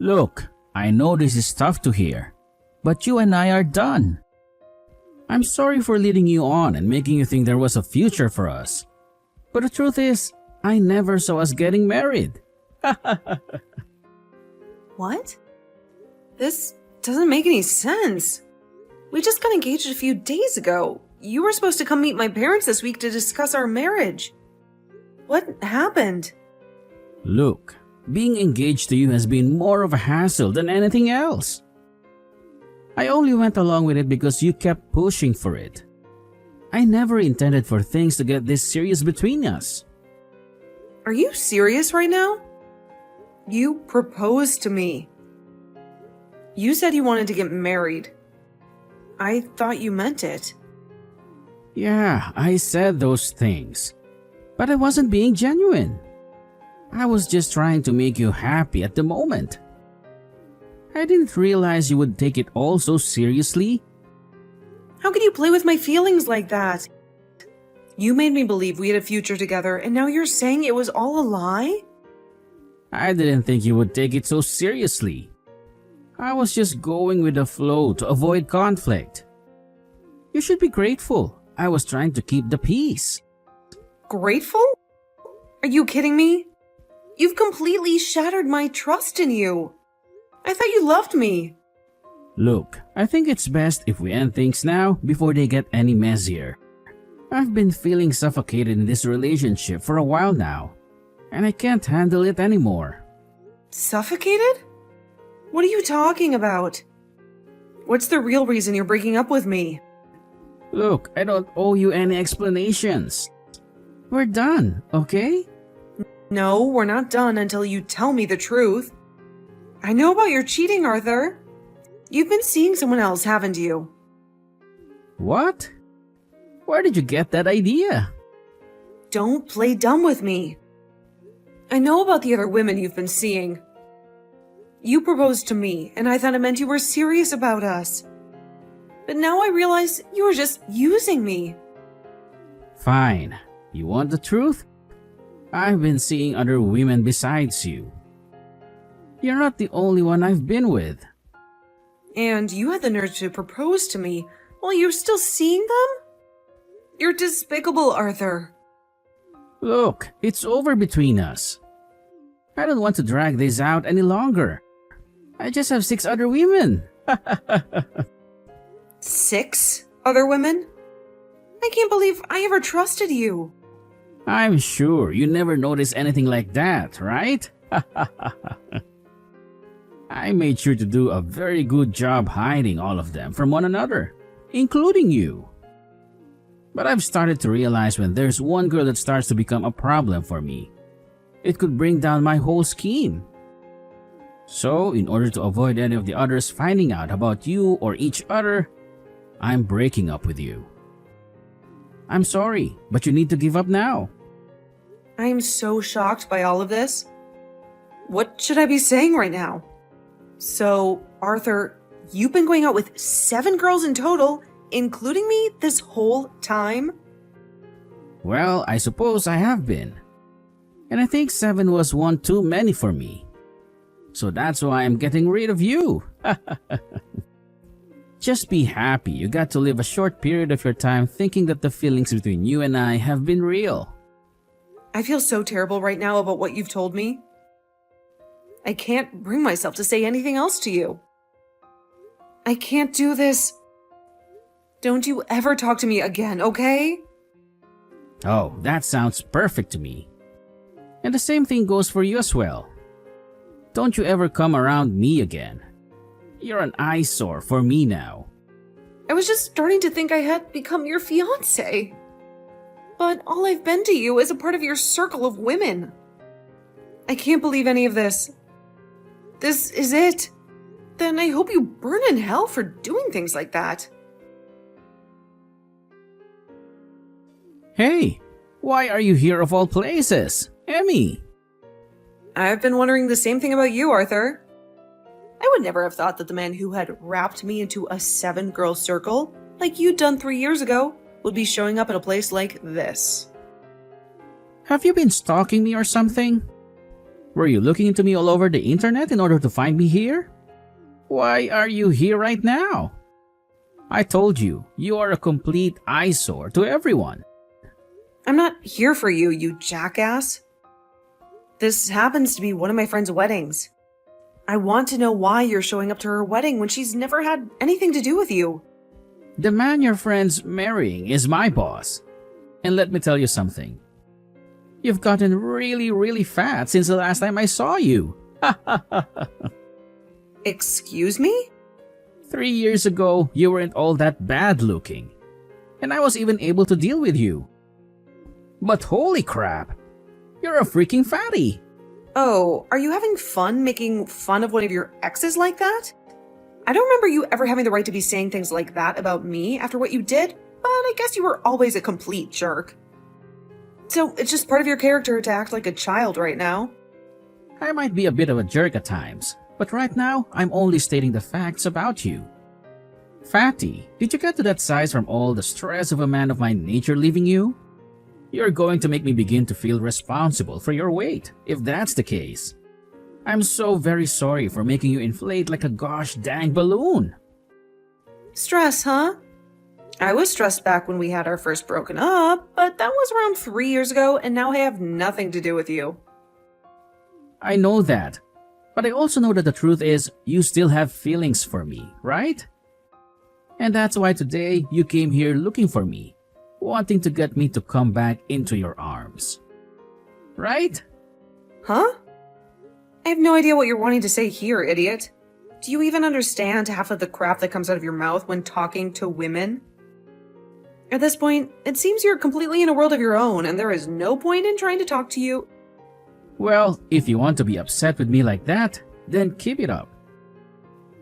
Look, I know this is tough to hear, but you and I are done. I'm sorry for leading you on and making you think there was a future for us. But the truth is, I never saw us getting married. What? This doesn't make any sense. We just got engaged a few days ago. You were supposed to come meet my parents this week to discuss our marriage. What happened? Look, being engaged to you has been more of a hassle than anything else. I only went along with it because you kept pushing for it. I never intended for things to get this serious between us. Are you serious right now? You proposed to me. You said you wanted to get married. I thought you meant it. Yeah, I said those things, but I wasn't being genuine. I was just trying to make you happy at the moment. I didn't realize you would take it all so seriously. How could you play with my feelings like that? You made me believe we had a future together, and now you're saying it was all a lie? I didn't think you would take it so seriously. I was just going with the flow to avoid conflict. You should be grateful. I was trying to keep the peace. Grateful? Are you kidding me? You've completely shattered my trust in you. I thought you loved me. Look, I think it's best if we end things now before they get any messier. I've been feeling suffocated in this relationship for a while now, and I can't handle it anymore. Suffocated? What are you talking about? What's the real reason you're breaking up with me? Look, I don't owe you any explanations. We're done, okay? No, we're not done until you tell me the truth. I know about your cheating, Arthur. You've been seeing someone else, haven't you? What? Where did you get that idea? Don't play dumb with me. I know about the other women you've been seeing. You proposed to me, and I thought it meant you were serious about us. But now I realize you were just using me. Fine. You want the truth? I've been seeing other women besides you. You're not the only one I've been with. And you had the nerve to propose to me while you're still seeing them? You're despicable, Arthur. Look, it's over between us. I don't want to drag this out any longer. I just have 6 other women. 6 other women? I can't believe I ever trusted you. I'm sure you never noticed anything like that, right? I made sure to do a very good job hiding all of them from one another, including you. But I've started to realize when there's one girl that starts to become a problem for me, it could bring down my whole scheme. So, in order to avoid any of the others finding out about you or each other, I'm breaking up with you. I'm sorry, but you need to give up now. I'm so shocked by all of this. What should I be saying right now? So, Arthur, you've been going out with 7 girls in total, including me, this whole time? Well, I suppose I have been. And I think 7 was one too many for me. So that's why I'm getting rid of you. Just be happy you got to live a short period of your time thinking that the feelings between you and I have been real. I feel so terrible right now about what you've told me. I can't bring myself to say anything else to you. I can't do this. Don't you ever talk to me again, okay? Oh, that sounds perfect to me. And the same thing goes for you as well. Don't you ever come around me again. You're an eyesore for me now. I was just starting to think I had become your fiancé. But all I've been to you is a part of your circle of women. I can't believe any of this. This is it. Then I hope you burn in hell for doing things like that. Hey, why are you here of all places? Emmy! I've been wondering the same thing about you, Arthur. I would never have thought that the man who had wrapped me into a 7-girl circle, like you'd done 3 years ago, would be showing up at a place like this. Have you been stalking me or something? Were you looking into me all over the internet in order to find me here? Why are you here right now? I told you, you are a complete eyesore to everyone. I'm not here for you, you jackass. This happens to be one of my friend's weddings. I want to know why you're showing up to her wedding when she's never had anything to do with you. The man your friend's marrying is my boss. And let me tell you something. You've gotten really fat since the last time I saw you. Excuse me? 3 years ago, you weren't all that bad looking. And I was even able to deal with you. But holy crap, you're a freaking fatty. Oh, are you having fun making fun of one of your exes like that? I don't remember you ever having the right to be saying things like that about me after what you did, but I guess you were always a complete jerk. So it's just part of your character to act like a child right now. I might be a bit of a jerk at times, but right now I'm only stating the facts about you. Fatty, did you get to that size from all the stress of a man of my nature leaving you? You're going to make me begin to feel responsible for your weight, if that's the case. I'm so very sorry for making you inflate like a gosh dang balloon. Stress, huh? I was stressed back when we had our first broken up, but that was around 3 years ago, and now I have nothing to do with you. I know that, but I also know that the truth is you still have feelings for me, right? And that's why today you came here looking for me, wanting to get me to come back into your arms. Right? Huh? I have no idea what you're wanting to say here, idiot. Do you even understand half of the crap that comes out of your mouth when talking to women? At this point, it seems you're completely in a world of your own, and there is no point in trying to talk to you. Well, if you want to be upset with me like that, then keep it up.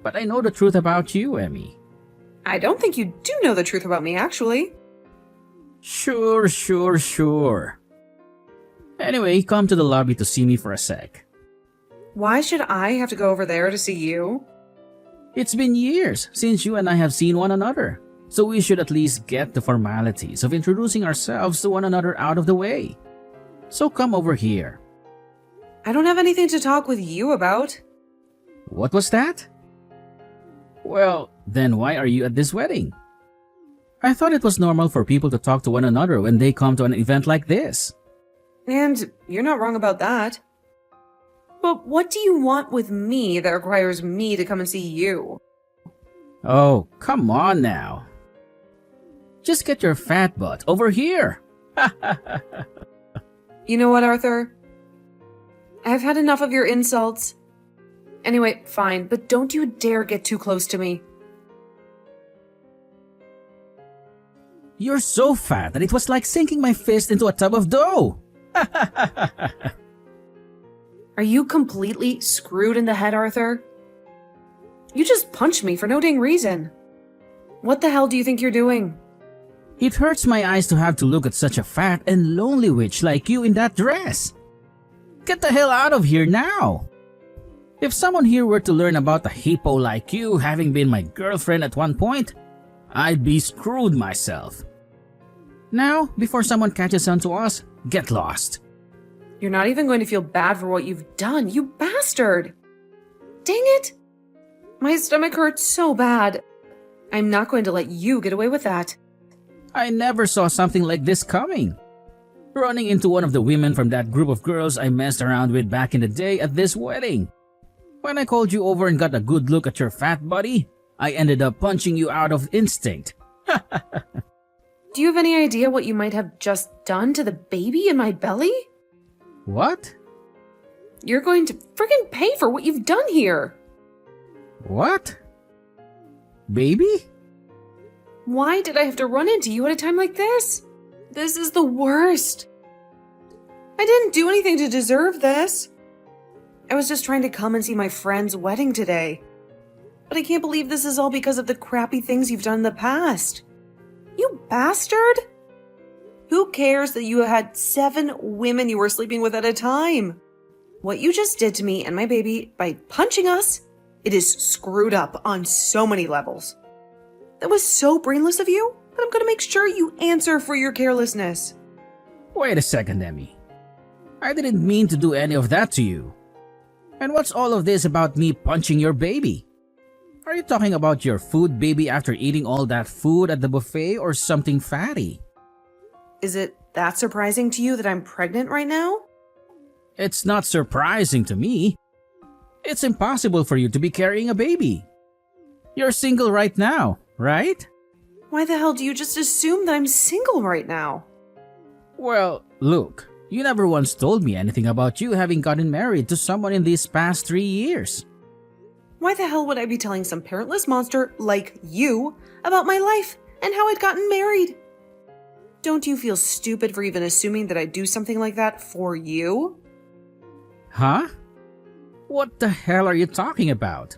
But I know the truth about you, Emmy. I don't think you do know the truth about me, actually. Sure. Anyway, come to the lobby to see me for a sec. Why should I have to go over there to see you? It's been years since you and I have seen one another, so we should at least get the formalities of introducing ourselves to one another out of the way. So come over here. I don't have anything to talk with you about. What was that? Well, then why are you at this wedding? I thought it was normal for people to talk to one another when they come to an event like this. And you're not wrong about that. But what do you want with me that requires me to come and see you? Oh, come on now. Just get your fat butt over here. You know what, Arthur? I've had enough of your insults. Anyway, fine, but don't you dare get too close to me. You're so fat that it was like sinking my fist into a tub of dough. Are you completely screwed in the head, Arthur? You just punched me for no dang reason. What the hell do you think you're doing? It hurts my eyes to have to look at such a fat and lonely witch like you in that dress. Get the hell out of here now. If someone here were to learn about a hippo like you having been my girlfriend at one point, I'd be screwed myself. Now, before someone catches on to us, get lost. You're not even going to feel bad for what you've done, you bastard! Dang it! My stomach hurts so bad. I'm not going to let you get away with that. I never saw something like this coming. Running into one of the women from that group of girls I messed around with back in the day at this wedding. When I called you over and got a good look at your fat body, I ended up punching you out of instinct. Do you have any idea what you might have just done to the baby in my belly? What? You're going to friggin' pay for what you've done here. What? Baby? Why did I have to run into you at a time like this? This is the worst. I didn't do anything to deserve this. I was just trying to come and see my friend's wedding today. But I can't believe this is all because of the crappy things you've done in the past. You bastard! Who cares that you had 7 women you were sleeping with at a time? What you just did to me and my baby by punching us, it is screwed up on so many levels. That was so brainless of you, but I'm gonna make sure you answer for your carelessness. Wait a second, Emmy. I didn't mean to do any of that to you. And what's all of this about me punching your baby? Are you talking about your food baby after eating all that food at the buffet or something fatty? Is it that surprising to you that I'm pregnant right now? It's not surprising to me. It's impossible for you to be carrying a baby. You're single right now, right? Why the hell do you just assume that I'm single right now? Well, look, you never once told me anything about you having gotten married to someone in these past 3 years. Why the hell would I be telling some parentless monster like you about my life and how I'd gotten married? Don't you feel stupid for even assuming that I'd do something like that for you? Huh? What the hell are you talking about?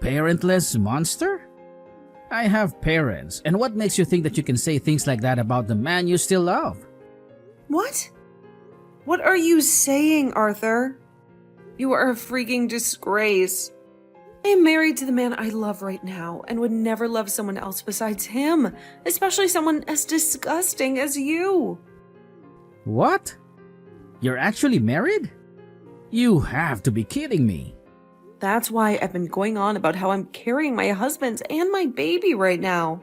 Parentless monster? I have parents, and what makes you think that you can say things like that about the man you still love? What? What are you saying, Arthur? You are a freaking disgrace. I am married to the man I love right now and would never love someone else besides him, especially someone as disgusting as you. What? You're actually married? You have to be kidding me. That's why I've been going on about how I'm carrying my husband's and my baby right now.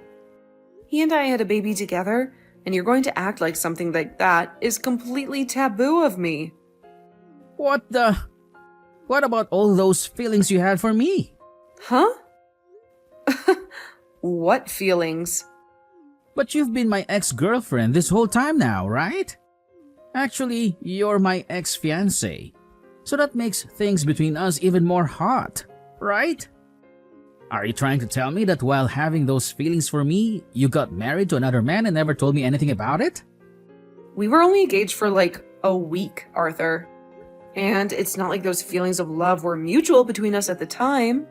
He and I had a baby together, and you're going to act like something like that is completely taboo of me. What the? What about all those feelings you had for me? Huh? What feelings? But you've been my ex-girlfriend this whole time now, right? Actually, you're my ex-fiancé. So that makes things between us even more hot, right? Are you trying to tell me that while having those feelings for me, you got married to another man and never told me anything about it? We were only engaged for like a week, Arthur. And it's not like those feelings of love were mutual between us at the time.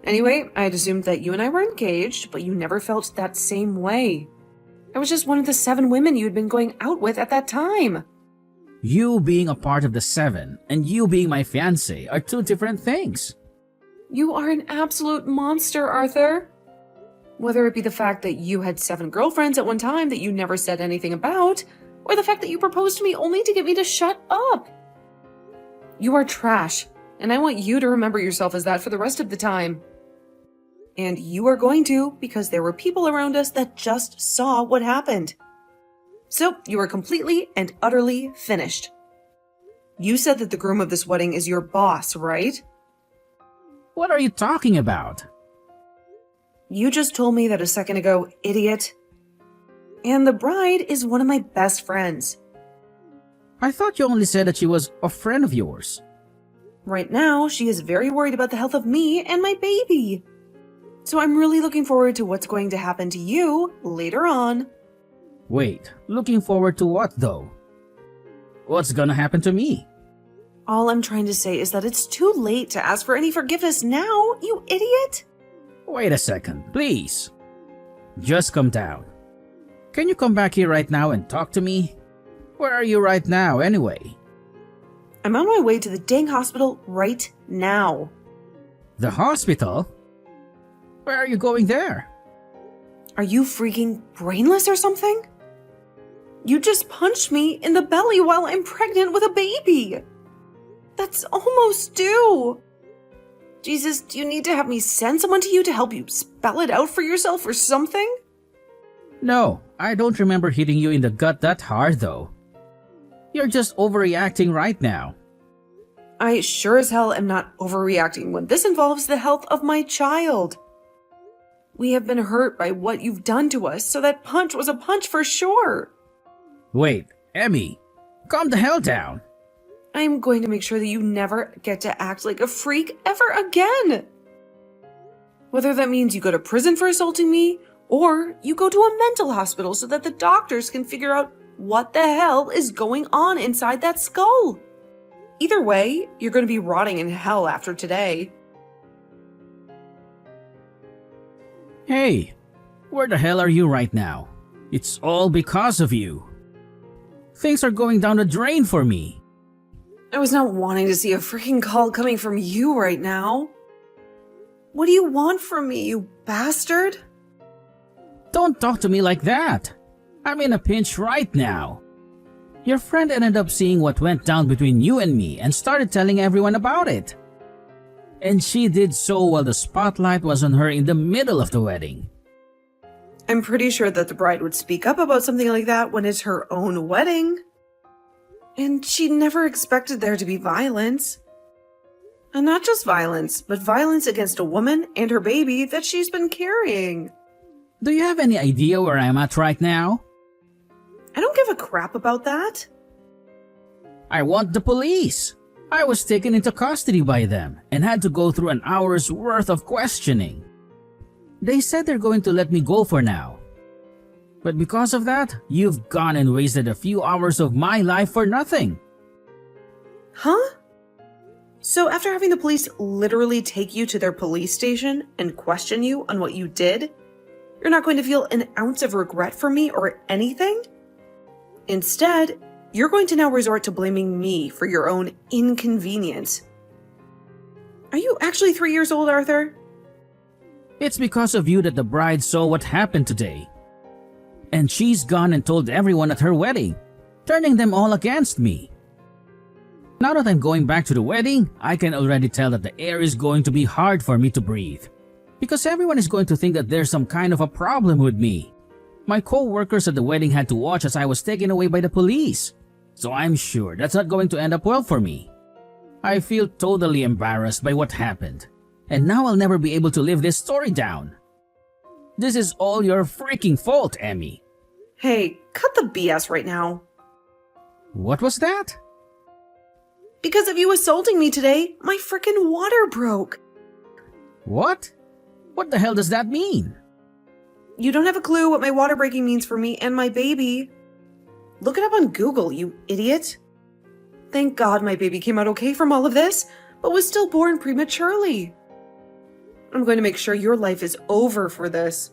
Anyway, I had assumed that you and I were engaged, but you never felt that same way. I was just one of the 7 women you had been going out with at that time. You being a part of the 7 and you being my fiancé are 2 different things. You are an absolute monster, Arthur. Whether it be the fact that you had 7 girlfriends at one time that you never said anything about, or the fact that you proposed to me only to get me to shut up. You are trash, and I want you to remember yourself as that for the rest of the time. And you are going to, because there were people around us that just saw what happened. So, you are completely and utterly finished. You said that the groom of this wedding is your boss, right? What are you talking about? You just told me that a second ago, idiot. And the bride is one of my best friends. I thought you only said that she was a friend of yours. Right now, she is very worried about the health of me and my baby. So I'm really looking forward to what's going to happen to you later on. Wait, looking forward to what though? What's gonna happen to me? All I'm trying to say is that it's too late to ask for any forgiveness now, you idiot. Wait a second, please. Just come down. Can you come back here right now and talk to me? Where are you right now anyway? I'm on my way to the dang hospital right now. The hospital? Where are you going there? Are you freaking brainless or something? You just punched me in the belly while I'm pregnant with a baby. That's almost due. Jesus, do you need to have me send someone to you to help you spell it out for yourself or something? No, I don't remember hitting you in the gut that hard though. You're just overreacting right now. I sure as hell am not overreacting when this involves the health of my child. We have been hurt by what you've done to us, so that punch was a punch for sure. Wait, Emmy, calm the hell down. I'm going to make sure that you never get to act like a freak ever again. Whether that means you go to prison for assaulting me, or you go to a mental hospital so that the doctors can figure out what the hell is going on inside that skull. Either way, you're going to be rotting in hell after today. Hey, where the hell are you right now? It's all because of you. Things are going down the drain for me. I was not wanting to see a freaking call coming from you right now. What do you want from me, you bastard? Don't talk to me like that. I'm in a pinch right now. Your friend ended up seeing what went down between you and me and started telling everyone about it. And she did so while the spotlight was on her in the middle of the wedding. I'm pretty sure that the bride would speak up about something like that when it's her own wedding. And she never expected there to be violence. And not just violence, but violence against a woman and her baby that she's been carrying. Do you have any idea where I'm at right now? I don't give a crap about that. I want the police. I was taken into custody by them and had to go through an hour's worth of questioning. They said they're going to let me go for now. But because of that, you've gone and wasted a few hours of my life for nothing. Huh? So after having the police literally take you to their police station and question you on what you did, you're not going to feel an ounce of regret for me or anything? Instead, you're going to now resort to blaming me for your own inconvenience. Are you actually 3 years old, Arthur? It's because of you that the bride saw what happened today. And she's gone and told everyone at her wedding, turning them all against me. Now that I'm going back to the wedding, I can already tell that the air is going to be hard for me to breathe. Because everyone is going to think that there's some kind of a problem with me. My co-workers at the wedding had to watch as I was taken away by the police. So I'm sure that's not going to end up well for me. I feel totally embarrassed by what happened. And now I'll never be able to live this story down. This is all your freaking fault, Emmy. Hey, cut the BS right now. What was that? Because of you assaulting me today, my frickin' water broke. What? What the hell does that mean? You don't have a clue what my water breaking means for me and my baby. Look it up on Google, you idiot. Thank God my baby came out okay from all of this, but was still born prematurely. I'm going to make sure your life is over for this.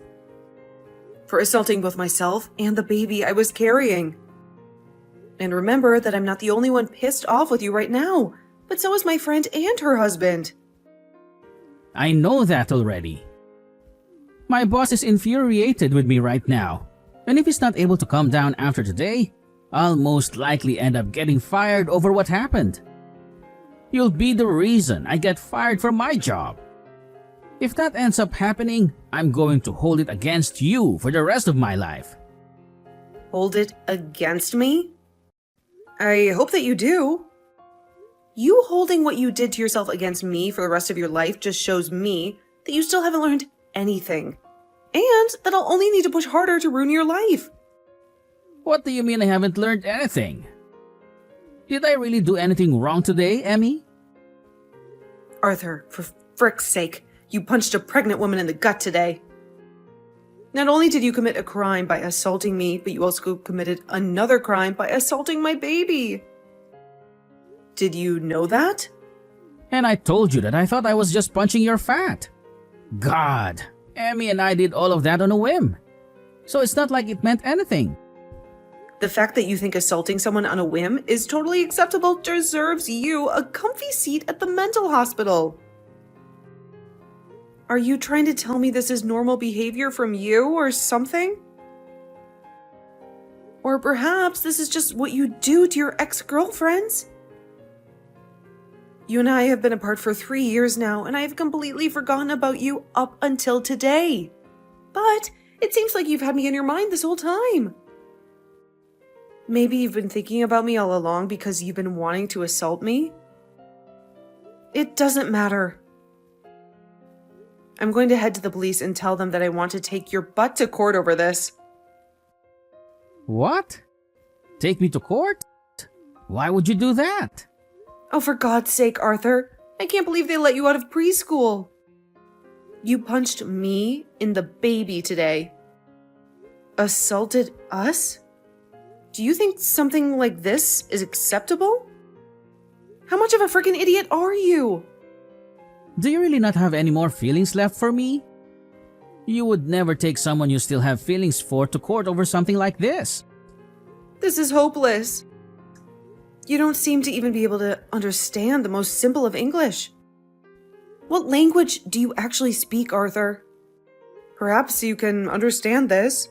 For assaulting both myself and the baby I was carrying. And remember that I'm not the only one pissed off with you right now, but so is my friend and her husband. I know that already. My boss is infuriated with me right now, and if he's not able to calm down after today, I'll most likely end up getting fired over what happened. You'll be the reason I get fired from my job. If that ends up happening, I'm going to hold it against you for the rest of my life. Hold it against me? I hope that you do. You holding what you did to yourself against me for the rest of your life just shows me that you still haven't learned anything. And that I'll only need to push harder to ruin your life. What do you mean I haven't learned anything? Did I really do anything wrong today, Emmy? Arthur, for frick's sake, you punched a pregnant woman in the gut today. Not only did you commit a crime by assaulting me, but you also committed another crime by assaulting my baby. Did you know that? And I told you that I thought I was just punching your fat. God, Emmy and I did all of that on a whim. So it's not like it meant anything. The fact that you think assaulting someone on a whim is totally acceptable deserves you a comfy seat at the mental hospital. Are you trying to tell me this is normal behavior from you or something? Or perhaps this is just what you do to your ex-girlfriends? You and I have been apart for 3 years now, and I have completely forgotten about you up until today. But it seems like you've had me in your mind this whole time. Maybe you've been thinking about me all along because you've been wanting to assault me? It doesn't matter. I'm going to head to the police and tell them that I want to take your butt to court over this. What? Take me to court? Why would you do that? Oh, for God's sake, Arthur. I can't believe they let you out of preschool. You punched me in the baby today. Assaulted us? Do you think something like this is acceptable? How much of a freaking idiot are you? Do you really not have any more feelings left for me? You would never take someone you still have feelings for to court over something like this. This is hopeless. You don't seem to even be able to understand the most simple of English. What language do you actually speak, Arthur? Perhaps you can understand this.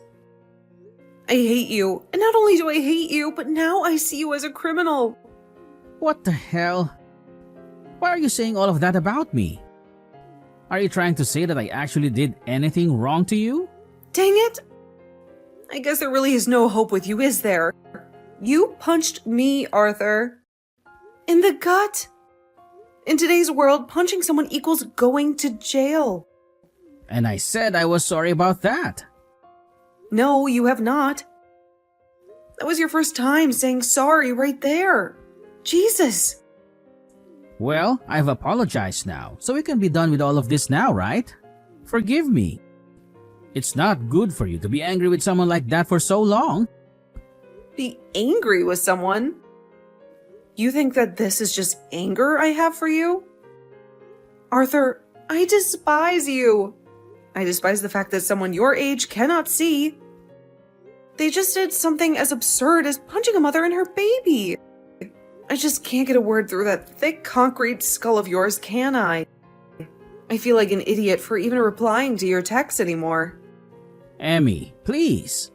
I hate you. And not only do I hate you, but now I see you as a criminal. What the hell? Why are you saying all of that about me? Are you trying to say that I actually did anything wrong to you? Dang it! I guess there really is no hope with you, is there? You punched me, Arthur. In the gut. In today's world, punching someone equals going to jail. And I said I was sorry about that. No, you have not. That was your first time saying sorry right there. Jesus. Well, I've apologized now, so we can be done with all of this now, right? Forgive me. It's not good for you to be angry with someone like that for so long. Be angry with someone? You think that this is just anger I have for you? Arthur, I despise you. I despise the fact that someone your age cannot see. They just did something as absurd as punching a mother and her baby. I just can't get a word through that thick concrete skull of yours, can I? I feel like an idiot for even replying to your texts anymore. Emmy, please.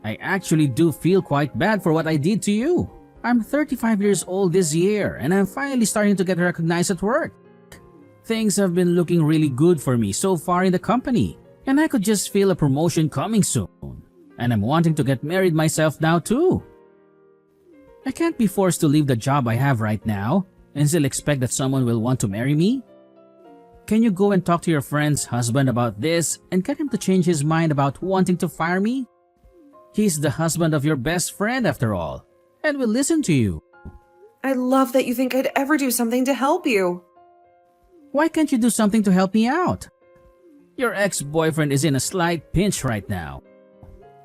I actually do feel quite bad for what I did to you. I'm 35 years old this year and I'm finally starting to get recognized at work. Things have been looking really good for me so far in the company, and I could just feel a promotion coming soon. And I'm wanting to get married myself now too. I can't be forced to leave the job I have right now and still expect that someone will want to marry me. Can you go and talk to your friend's husband about this and get him to change his mind about wanting to fire me? He's the husband of your best friend after all, and will listen to you. I love that you think I'd ever do something to help you. Why can't you do something to help me out? Your ex-boyfriend is in a slight pinch right now.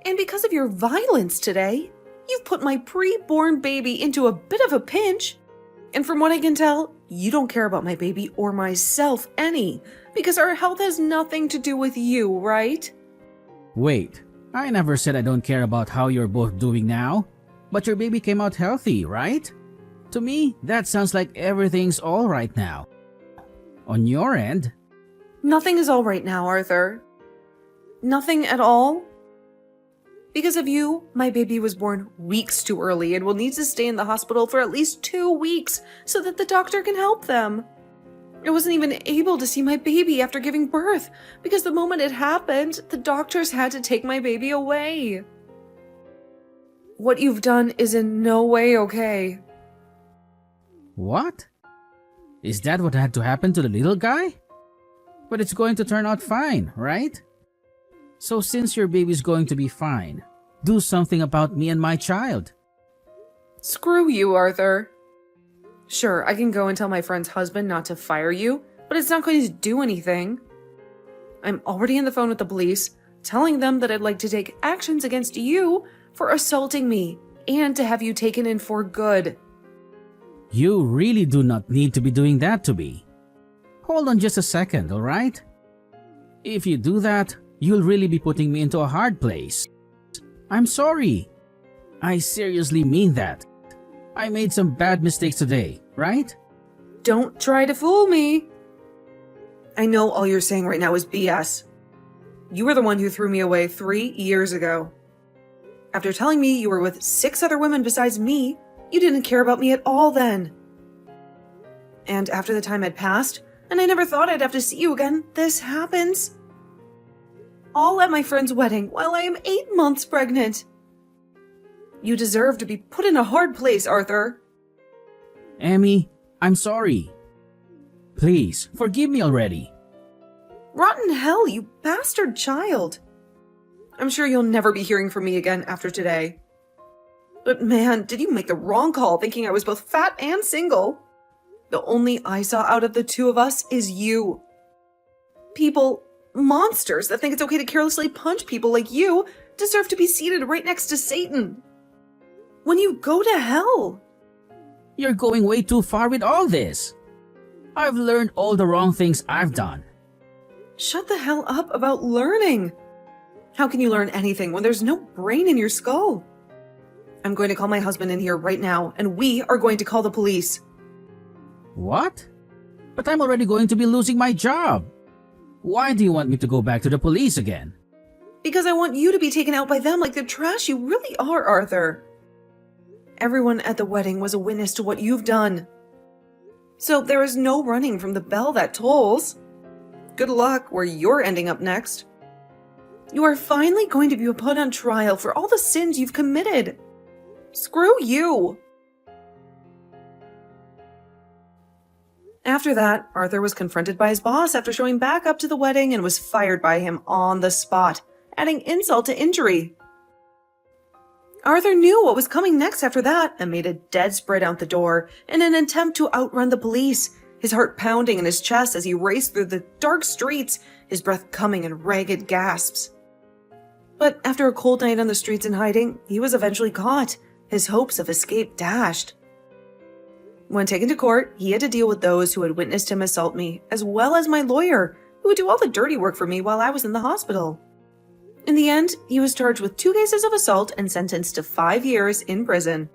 And because of your violence today, you've put my pre-born baby into a bit of a pinch. And from what I can tell, you don't care about my baby or myself any, because our health has nothing to do with you, right? Wait, I never said I don't care about how you're both doing now. But your baby came out healthy, right? To me, that sounds like everything's all right now. On your end, Nothing is all right now, Arthur. Nothing at all. Because of you, my baby was born weeks too early and will need to stay in the hospital for at least 2 weeks so that the doctor can help them. I wasn't even able to see my baby after giving birth because the moment it happened, the doctors had to take my baby away. What you've done is in no way okay. what? Is that what had to happen to the little guy? But it's going to turn out fine, right? So since your baby's going to be fine, do something about me and my child. Screw you, Arthur. Sure, I can go and tell my friend's husband not to fire you, but it's not going to do anything. I'm already on the phone with the police, telling them that I'd like to take actions against you for assaulting me and to have you taken in for good. You really do not need to be doing that to me. Hold on just a second, alright? If you do that, you'll really be putting me into a hard place. I'm sorry. I seriously mean that. I made some bad mistakes today, right? Don't try to fool me. I know all you're saying right now is BS. You were the one who threw me away 3 years ago. After telling me you were with 6 other women besides me, you didn't care about me at all then. And after the time had passed, and I never thought I'd have to see you again, this happens. All at my friend's wedding while I am 8 months pregnant. You deserve to be put in a hard place, Arthur. Emmy, I'm sorry. Please, forgive me already. Rotten hell, you bastard child. I'm sure you'll never be hearing from me again after today. But man, did you make the wrong call thinking I was both fat and single? The only I saw out of the 2 of us is you. People, monsters that think it's okay to carelessly punch people like you deserve to be seated right next to Satan. When you go to hell. You're going way too far with all this. I've learned all the wrong things I've done. Shut the hell up about learning. How can you learn anything when there's no brain in your skull? I'm going to call my husband in here right now, and we are going to call the police. What? But I'm already going to be losing my job. Why do you want me to go back to the police again? Because I want you to be taken out by them like the trash you really are, Arthur. Everyone at the wedding was a witness to what you've done. So there is no running from the bell that tolls. Good luck where you're ending up next. You are finally going to be put on trial for all the sins you've committed. Screw you! After that, Arthur was confronted by his boss after showing back up to the wedding and was fired by him on the spot, adding insult to injury. Arthur knew what was coming next after that and made a dead sprint out the door in an attempt to outrun the police, his heart pounding in his chest as he raced through the dark streets, his breath coming in ragged gasps. But after a cold night on the streets in hiding, he was eventually caught, his hopes of escape dashed. When taken to court, he had to deal with those who had witnessed him assault me, as well as my lawyer, who would do all the dirty work for me while I was in the hospital. In the end, he was charged with 2 cases of assault and sentenced to 5 years in prison.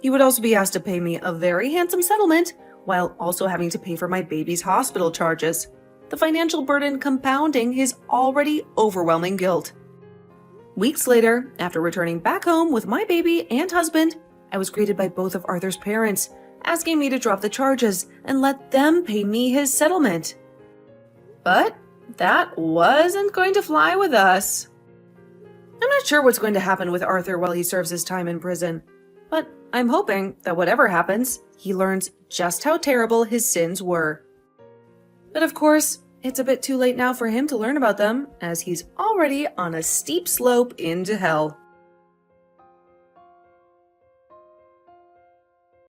He would also be asked to pay me a very handsome settlement, while also having to pay for my baby's hospital charges, the financial burden compounding his already overwhelming guilt. Weeks later, after returning back home with my baby and husband, I was greeted by both of Arthur's parents, asking me to drop the charges and let them pay me his settlement. But that wasn't going to fly with us. I'm not sure what's going to happen with Arthur while he serves his time in prison, but I'm hoping that whatever happens, he learns just how terrible his sins were. But of course, it's a bit too late now for him to learn about them, as he's already on a steep slope into hell.